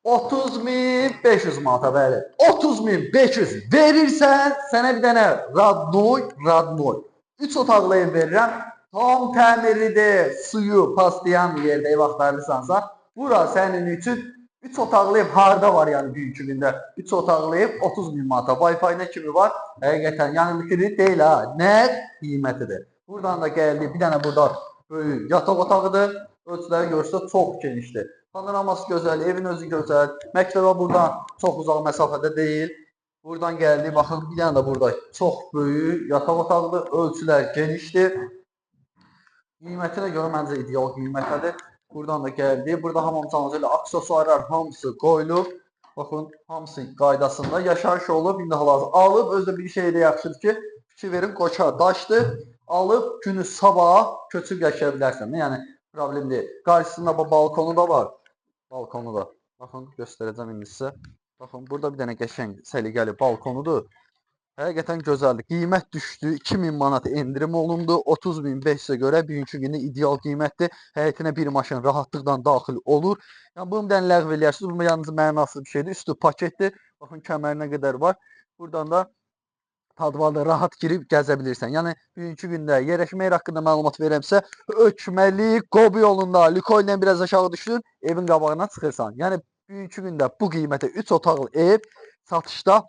30.500 manata, bəli. 30.500 verirsən, sənə bir dənə Radnoy 3 otaqlı ev verirəm. Tam təmirlidir, suyu paslayan yerdə ev axtarırsansa, bura sənin üçün 3 otaqlı ev harda var, yəni bugünkü gündə 3 otaqlı ev 30.000 manata. Wi-Fi nə kimi var? Həqiqətən, yəni fikri deyil ha, nə qiymətidir. Buradan da gəldi, bir dənə burada böyük yataq otağıdır. Ölçüləri görürsə çox genişdir. Panoraması gözəl, evin özü gözəl. Məktəbə buradan çox uzaq məsafədə deyil. Buradan gəldi, baxın bir dənə də burada çox böyük yataq otağıdır. Ölçülər genişdir. Qiymətinə görə məncə ideal qiymətədir. Buradan da gəldi. Burada hamamçanızı ilə aksesuarlar hamısı qoyulub. Baxın, hamısı qaydasında yaşayış olub. İndi hal-hazır alıb, özü bir şey də yaxşıdır ki, fikir verin, qoça daşdır. Alıb günü sabah köçüb yaşaya bilərsən. Yəni problem deyil. Qarşısında bu balkonu da var. Balkonu da. Baxın, göstərəcəm indi sizə. Baxın, burada bir dənə qəşəng səliqəli balkonudur. Həqiqətən gözəldir. Qiymət düşdü. 2000 manat endirim olundu. 30.500-ə görə bugünkü gündə ideal qiymətdir. Həyətinə bir maşın rahatlıqla daxil olur. Yəni bunu bir dənə ləğv eləyərsiniz. Bu yalnız mənasız bir şeydir. Üstü paketdir. Baxın, kəmərinə qədər var. Buradan da padvalda rahat girib gəzə bilirsən. Yəni bugünkü gündə yerləşmə yeri haqqında məlumat verəmsə, Ökməli Qobi yolunda Likoyla biraz aşağı düşdün, evin qabağına çıxırsan. Yəni bugünkü gündə bu qiymətə 3 otaqlı ev satışda.